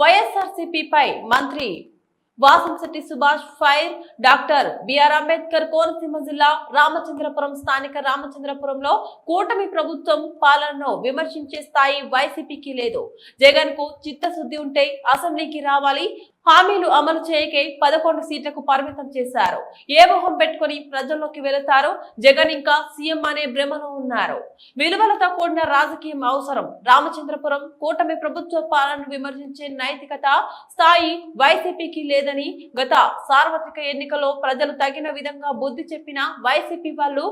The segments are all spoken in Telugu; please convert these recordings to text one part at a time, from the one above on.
వైఎస్ఆర్సీపీపై మంత్రి Vasamsetti Subhash fire. Doctor BR Ambedkar Konaseema జిల్లా రామచంద్రపురం స్థానిక రామచంద్రపురంలో కూటమి ప్రభుత్వం పాలనను విమర్శించే స్థాయి వైసీపీకి లేదు. జగన్ కు చిత్తశుద్ధి ఉంటే అసెంబ్లీకి రావాలి. హామీలు అమలు చేయకే 11 సీట్లకు పరిమితం చేశారు. ఏ మొహం పెట్టుకుని ప్రజల్లోకి వెళతారు? జగన్ ఇంకా సీఎం అనే భ్రమలో ఉన్నారు. విలువలతో కూడిన రాజకీయం అవసరం. రామచంద్రపురం కూటమి ప్రభుత్వ పాలనను విమర్శించే నైతికత స్థాయి వైసీపీకి లేదని గత సార్వత్రిక ఎన్నికల్లో ప్రజలు తగిన విధంగా బుద్ధి చెప్పిన వైసీపీ వాళ్ళు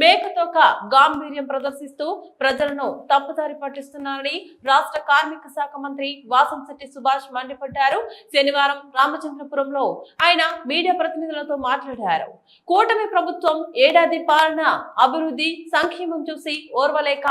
మేకతోక గాంభీర్యం ప్రదర్శిస్తూ ప్రజలను తప్పుదారి పట్టిస్తున్నారని రాష్ట్ర కార్మిక శాఖ మంత్రి వాసంశెట్టి సుభాష్ మండిపడ్డారు. శనివారం రామచంద్రపురంలో ఆయన మీడియా ప్రతినిధులతో మాట్లాడారు. కూటమి ప్రభుత్వం ఏడాది పాలన అభివృద్ధి సంక్షేమం చూసి ఓర్వలేక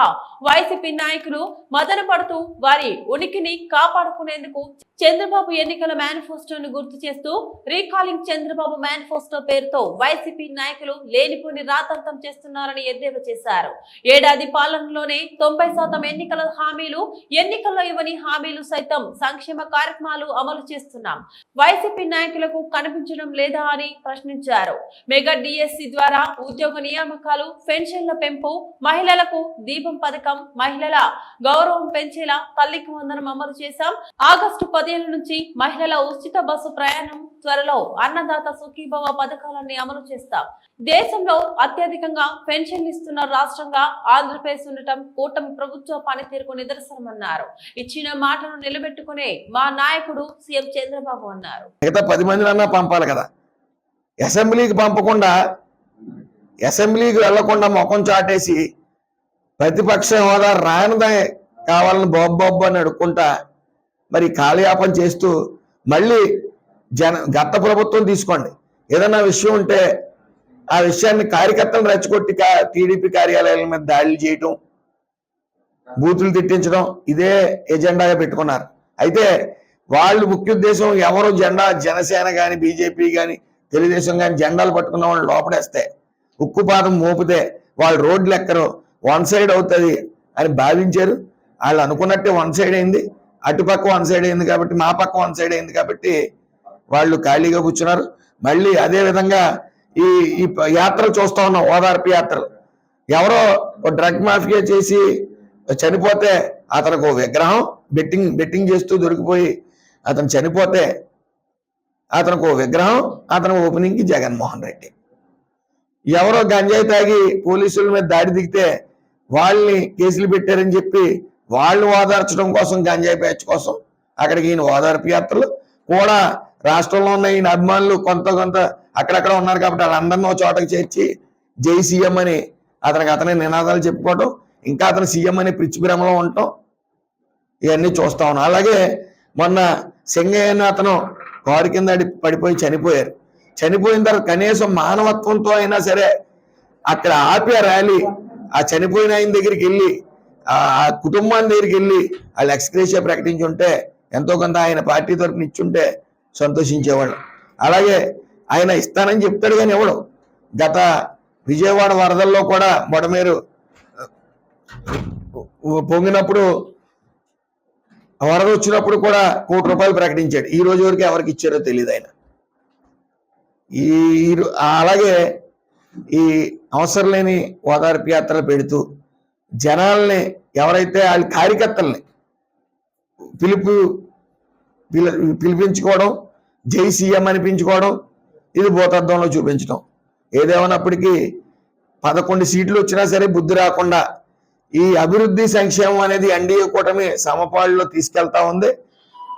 వైసీపీ నాయకులు మదన పడుతూ వారి ఉనికిని కాపాడుకునేందుకు చంద్రబాబు ఎన్నికల మేనిఫెస్టోను గుర్తు చేస్తూ రీకాలింగ్ చంద్రబాబు మేనిఫెస్టో పేరుతో వైసీపీ నాయకులు లేనిపోని రాతంతం చేస్తున్నారని ఎద్దేవా చేశారు. ఏడాది పాలనలోనే 90% ఎన్నికల హామీలు, ఎన్నికల్లో ఇవ్వని హామీలు సైతం సంక్షేమ కార్యక్రమాలు అమలు చేస్తున్నాం. వైసీపీ నాయకులకు కనిపించడం లేదా అని ప్రశ్నించారు. మెగా డిఎస్సి ద్వారా ఉద్యోగ నియామకాలు, పెన్షన్ల పెంపు, మహిళలకు దీపం పథకం, మహిళల గౌరవం పెంచేలా తల్లికి వందనం అమలు చేశాం. ఆగస్టు 15 నుంచి మహిళల ఉచిత బస్సు ప్రయాణం, త్వరలో అన్నదాత సుఖీభవ పథకాలన్నీ అమలు చేస్తాం. దేశంలో అత్యధికంగా పెన్షన్లు ఇస్తున్న రాష్ట్రంగా ఆంధ్రప్రదేశ్ ఉండటం కూటమి ప్రభుత్వ పనితీరుకు నిదర్శనమన్నారు. ఇచ్చిన మాటను నిలబెట్టుకునే మా నాయకుడు సీఎం చంద్రబాబు అన్నారు. మిగతా 10 మందినన్నా పంపాలి కదా, అసెంబ్లీకి పంపకుండా, అసెంబ్లీకి వెళ్లకుండా ముఖం చాటేసి ప్రతిపక్ష హోదా రానిదే కావాలని బాబు అని అడుక్కుంటా మరి కాలయాపన చేస్తూ మళ్ళీ గత ప్రభుత్వం తీసుకోండి, ఏదైనా విషయం ఉంటే ఆ విషయాన్ని కార్యకర్తలను రెచ్చగొట్టి టీడీపీ కార్యాలయాల మీద దాడులు చేయటం, బూతులు తిట్టించడం ఇదే ఎజెండాగా పెట్టుకున్నారు. అయితే వాళ్ళు ముఖ్య ఉద్దేశం ఎవరు జనసేన కానీ బీజేపీ కానీ తెలుగుదేశం కానీ జెండాలు పట్టుకున్న వాళ్ళు లోపడేస్తే, ఉక్కుపాదం మోపితే వాళ్ళు రోడ్లు ఎక్కరు, వన్ సైడ్ అవుతుంది అని భావించారు. వాళ్ళు అనుకున్నట్టే వన్ సైడ్ అయింది, అటుపక్క వన్ సైడ్ అయింది కాబట్టి, మా పక్క వన్ సైడ్ అయింది కాబట్టి వాళ్ళు ఖాళీగా కూర్చున్నారు. మళ్ళీ అదే విధంగా ఈ యాత్రలు చూస్తా ఉన్నాం, ఓదార్పు యాత్రలు. ఎవరో డ్రగ్ మాఫియా చేసి చనిపోతే అతనికి ఓ విగ్రహం, బెట్టింగ్ చేస్తూ దొరికిపోయి అతను చనిపోతే అతనికి ఓ విగ్రహం, అతని ఓపెనింగ్కి జగన్మోహన్ రెడ్డి. ఎవరో గంజాయి తాగి పోలీసుల మీద దాడి దిగితే వాళ్ళని కేసులు పెట్టారని చెప్పి వాళ్ళు ఓదార్చడం కోసం, గంజాయి బ్యాచ్ కోసం అక్కడికి ఈయన ఓదార్పు యాత్రలు కూడా. రాష్ట్రంలో ఉన్న ఈయన అభిమానులు కొంత అక్కడక్కడ ఉన్నారు కాబట్టి వాళ్ళందరినీ ఒక చోటకి చేర్చి జై సీఎం అని అతనే నినాదాలు చెప్పుకోవటం, ఇంకా అతను సీఎం అని పిచ్చిభ్రమలో ఉండటం, ఇవన్నీ చూస్తా ఉన్నాం. అలాగే మొన్న సింగయ్య అతను కారు కింద పడిపోయి చనిపోయారు. చనిపోయిన తర్వాత కనీసం మానవత్వంతో అయినా సరే అక్కడ ఆపి ఆ ర్యాలీ, ఆ చనిపోయిన ఆయన దగ్గరికి వెళ్ళి, ఆ కుటుంబాన్ని దగ్గరికి వెళ్ళి వాళ్ళు ఎక్స్గ్రేషియా ప్రకటించి ఉంటే, ఎంతో కొంత ఆయన పార్టీ తరఫున ఇచ్చుంటే సంతోషించేవాళ్ళు. అలాగే ఆయన ఇస్తానని చెప్తాడు కానీ ఎవడు. గత విజయవాడ వరదల్లో కూడా మొడమేరు పొంగినప్పుడు, వరద వచ్చినప్పుడు కూడా ₹1 ప్రకటించాడు. ఈ రోజు వరకు ఎవరికి ఇచ్చారో తెలియదు ఆయన. అలాగే ఈ అవసరం లేని ఓదార్పు యాత్రలు పెడుతూ జనాల్ని, ఎవరైతే వాళ్ళ కార్యకర్తల్ని పిలిపించుకోవడం, జై సీఎం అనిపించుకోవడం, ఇది భూతద్దంలో చూపించడం. ఏదేమన్నప్పటికీ 11 సీట్లు వచ్చినా సరే బుద్ధి రాకుండా ఈ అభివృద్ధి సంక్షేమం అనేది ఎన్డీఏ కూటమి సమపాళ్ళలో తీసుకెళ్తా ఉంది.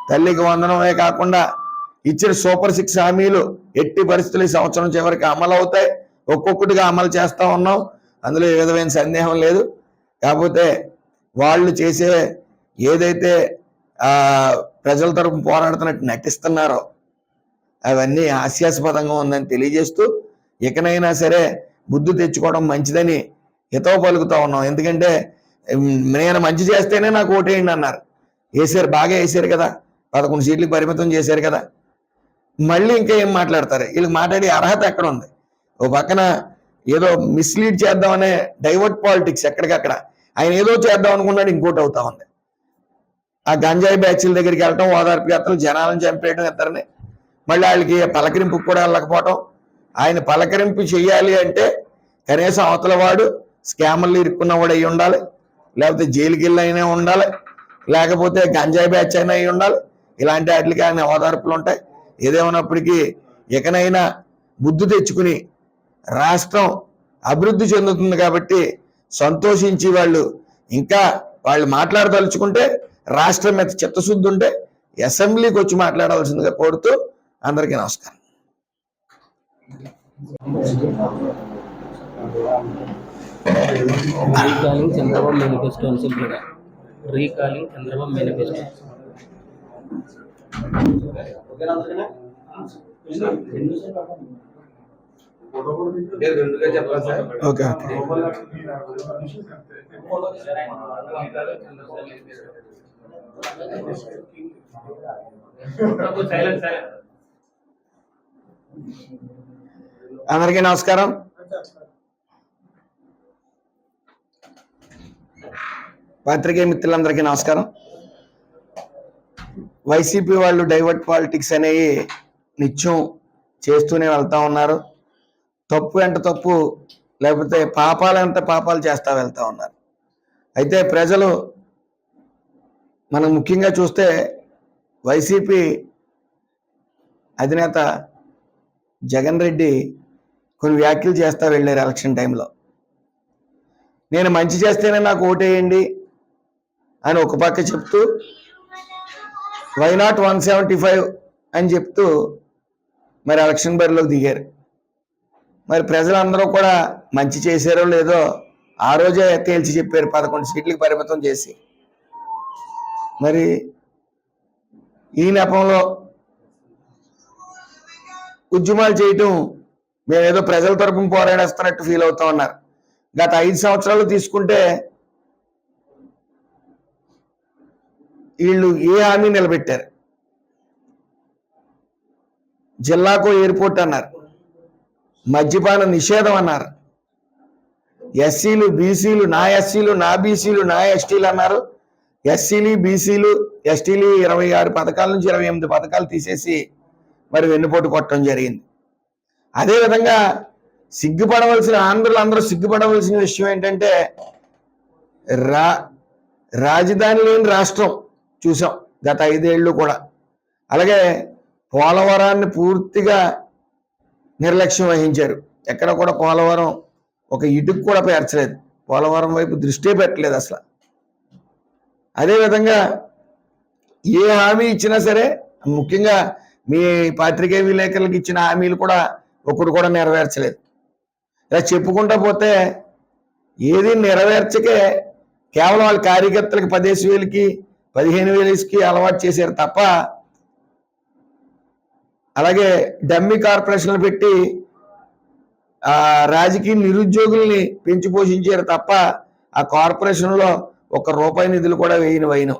తల్లికి వందనమే కాకుండా ఇచ్చిన సూపర్ 6 హామీలు ఎట్టి పరిస్థితులు ఈ సంవత్సరం చివరికి అమలు అవుతాయి. ఒక్కొక్కటిగా అమలు చేస్తూ ఉన్నాం, అందులో ఏ విధమైన సందేహం లేదు. కాకపోతే వాళ్ళు చేసే ఏదైతే ప్రజల తరపున పోరాడుతున్నట్టు నటిస్తున్నారో అవన్నీ హాస్యాస్పదంగా ఉందని తెలియజేస్తూ, ఇకనైనా సరే బుద్ధి తెచ్చుకోవడం మంచిదని హితవు పలుకుతా ఉన్నాం. ఎందుకంటే నేను మంచి చేస్తేనే నాకు ఓటేయండి అన్నారు, వేసారు, బాగా వేసారు కదా, 11 సీట్లకు పరిమితం చేశారు కదా, మళ్ళీ ఇంకా ఏం మాట్లాడతారు? వీళ్ళకి మాట్లాడే అర్హత ఎక్కడ ఉంది? ఓ పక్కన ఏదో మిస్లీడ్ చేద్దామనే డైవర్ట్ పాలిటిక్స్ ఎక్కడికక్కడ, ఆయన ఏదో చేద్దాం అనుకున్నాడు, ఇంకోటి అవుతా ఉంది. ఆ గంజాయి బ్యాచ్ల దగ్గరికి వెళ్ళటం, ఓదార్పు యాత్రలు, జనాలను చంపేయడం ఇద్దరిని, మళ్ళీ వాళ్ళకి పలకరింపు కూడా వెళ్ళకపోవటం. ఆయన పలకరింపు చెయ్యాలి అంటే కనీసం అవతల వాడు స్కామర్లు ఇరుక్కున్నవాడు అయి ఉండాలి, లేకపోతే జైలుకి వెళ్ళి అయినా ఉండాలి, లేకపోతే గంజాయి బ్యాచ్ అయినా అయి ఉండాలి. ఇలాంటి వాటికి ఆయన ఓదార్పులు ఉంటాయి. ఏదేమైనప్పటికీ ఇకనైనా బుద్ధి తెచ్చుకుని రాష్ట్రం అభివృద్ధి చెందుతుంది కాబట్టి సంతోషించి వాళ్ళు మాట్లాడదలుచుకుంటే, రాష్ట్రం మీద చిత్తశుద్ధి ఉంటే అసెంబ్లీకి వచ్చి మాట్లాడాల్సిందిగా కోరుతూ అందరికీ నమస్కారం. రీకాలింగ్ చంద్రబాబు మేనిఫెస్టో అని చెప్పారు. Recalling Chandrababu manifesto. ఓకే. అందరికీ నమస్కారం. పత్రికే మిత్రులందరికీ నమస్కారం. వైసీపీ వాళ్ళు డైవర్ట్ పాలిటిక్స్ అనేవి నిత్యం చేస్తూనే వెళ్తా ఉన్నారు. తప్పు వెంట తప్పు, లేకపోతే పాపాలంటే పాపాలు చేస్తా వెళ్తా ఉన్నారు. అయితే ప్రజలు మనం ముఖ్యంగా చూస్తే వైసీపీ అధినేత జగన్ రెడ్డి కొన్ని వ్యాఖ్యలు చేస్తా వెళ్ళారు ఎలక్షన్ టైంలో. నేను మంచి చేస్తేనే నాకు ఓటేయండి అని ఒక పక్క చెప్తూ, వై నాట్ 175 అని చెప్తూ మరి ఎలక్షన్ బరిలోకి దిగారు. మరి ప్రజలందరూ కూడా మంచి చేశారో లేదో ఆ రోజే తేల్చి చెప్పారు, 11 సీట్లకు పరిమితం చేసి. మరి ఈ నెపంలో ఉద్యమాలు చేయటం మేమేదో ప్రజల తరపున పోరాడేస్తున్నట్టు ఫీల్ అవుతా ఉన్నారు. గత 5 సంవత్సరాలు తీసుకుంటే వీళ్ళు ఏ హామీ నిలబెట్టారు? జిల్లాకు ఎయిర్పోర్ట్ అన్నారు, మద్యపాన నిషేధం అన్నారు, ఎస్సీలు బీసీలు నా ఎస్సీలు నా బీసీలు నా ఎస్టీలు అన్నారు. ఎస్సీలు బీసీలు ఎస్టీలు 26 పథకాల నుంచి 28 పథకాలు తీసేసి మరి వెన్నుపోటు కొట్టడం జరిగింది. అదేవిధంగా ఆంధ్రులందరూ సిగ్గుపడవలసిన విషయం ఏంటంటే రాజధాని లేని రాష్ట్రం చూసాం గత 5 ఏళ్ళు కూడా. అలాగే పోలవరాన్ని పూర్తిగా నిర్లక్ష్యం వహించారు. ఎక్కడ కూడా పోలవరం ఒక ఇటుకు కూడా పేర్చలేదు, పోలవరం వైపు దృష్టి పెట్టలేదు అసలు. అదేవిధంగా ఏ హామీ ఇచ్చినా సరే, ముఖ్యంగా మీ పాత్రికేయ విలేకరులకు ఇచ్చిన హామీలు కూడా ఒకటి కూడా నెరవేర్చలేదు. ఇలా చెప్పుకుంటా పోతే ఏది నెరవేర్చకే కేవలం వాళ్ళ కార్యకర్తలకు 10,000కి 15,000కి అలవాటు చేశారు తప్ప, అలాగే డమ్మీ కార్పొరేషన్లు పెట్టి రాజకీయ నిరుద్యోగుల్ని పెంచి పోషించారు తప్ప ఆ కార్పొరేషన్లో ₹1 నిధులు కూడా వేయను.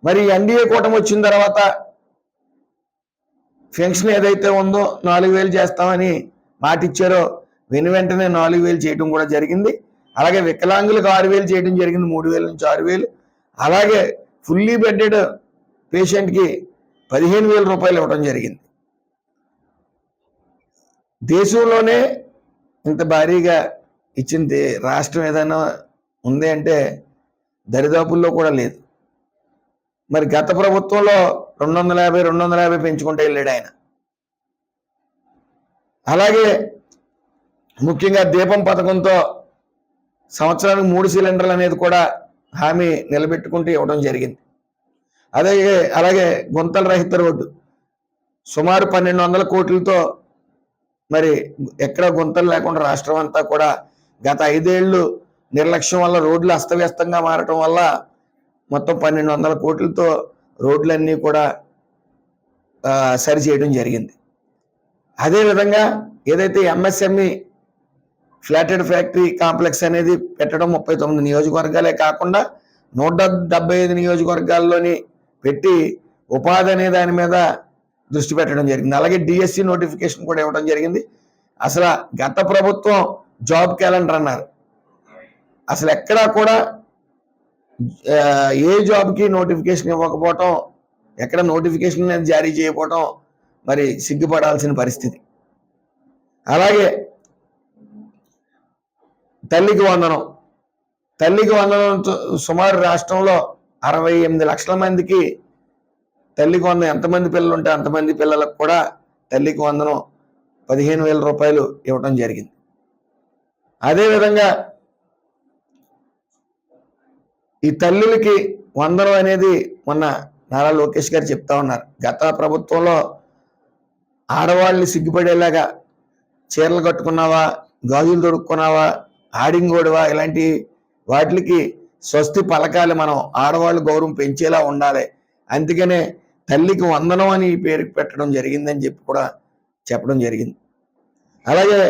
మరి ఎన్డీఏ కూటమి వచ్చిన తర్వాత పెన్షన్ ఏదైతే ఉందో 4,000 చేస్తామని మాట ఇచ్చారో వెంటనే 4,000 చేయడం కూడా జరిగింది. అలాగే వికలాంగులకు 6,000 చేయడం జరిగింది, 3,000 నుంచి 6,000. అలాగే ఫుల్లీ బెడ్డెడ్ పేషెంట్కి ₹15,000 ఇవ్వడం జరిగింది. దేశంలోనే ఇంత భారీగా ఇచ్చింది రాష్ట్రం ఏదైనా ఉంది అంటే దరిదాపుల్లో కూడా లేదు. మరి గత ప్రభుత్వంలో 250 పెంచుకుంటూ వెళ్ళాడు ఆయన. అలాగే ముఖ్యంగా దీపం పథకంతో సంవత్సరానికి 3 సిలిండర్లు అనేది కూడా హామీ నిలబెట్టుకుంటూ ఇవ్వడం జరిగింది. అలాగే గుంతల రహిత రోడ్డు సుమారు 1,200 కోట్లతో మరి ఎక్కడ గుంతలు లేకుండా రాష్ట్రం అంతా కూడా గత 5 ఏళ్ళు నిర్లక్ష్యం వల్ల రోడ్లు అస్తవ్యస్తంగా మారటం వల్ల మొత్తం 1,200 కోట్లతో రోడ్లన్నీ కూడా సరి చేయడం జరిగింది. అదేవిధంగా ఏదైతే ఎంఎస్ఎంఈ ఫ్లాటెడ్ ఫ్యాక్టరీ కాంప్లెక్స్ అనేది పెట్టడం 39 నియోజకవర్గాలే కాకుండా 175 నియోజకవర్గాల్లోని పెట్టి ఉపాధి అనే దాని మీద దృష్టి పెట్టడం జరిగింది. అలాగే డిఎస్సి నోటిఫికేషన్ కూడా ఇవ్వడం జరిగింది. అసలు గత ప్రభుత్వం జాబ్ క్యాలెండర్ అన్నారు, అసలు ఎక్కడా కూడా ఏ జాబ్కి నోటిఫికేషన్ ఇవ్వకపోవటం, ఎక్కడ నోటిఫికేషన్ అనేది జారీ చేయకపోవటం మరి సిగ్గుపడాల్సిన పరిస్థితి. అలాగే తల్లికి వందనం సుమారు రాష్ట్రంలో 68 లక్షల మందికి తల్లికి వందనం, ఎంతమంది పిల్లలు ఉంటే అంతమంది పిల్లలకు కూడా తల్లికి వందనం 15,000 రూపాయలు ఇవ్వటం జరిగింది. అదేవిధంగా ఈ తల్లులకి వందనం అనేది మొన్న నారా లోకేష్ గారు చెప్తా ఉన్నారు. గత ప్రభుత్వంలో ఆడవాళ్ళని సిగ్గుపడేలాగా చీరలు కట్టుకున్నావా, గాజులు దొరుకున్నావా, ఆడింగోడివా, ఇలాంటి వాటికి స్వస్తి పలకాలి, మనం ఆడవాళ్ళు గౌరవం పెంచేలా ఉండాలి, అందుకనే తల్లికి వందనం అని పేరు పెట్టడం జరిగిందని చెప్పి కూడా చెప్పడం జరిగింది. అలాగే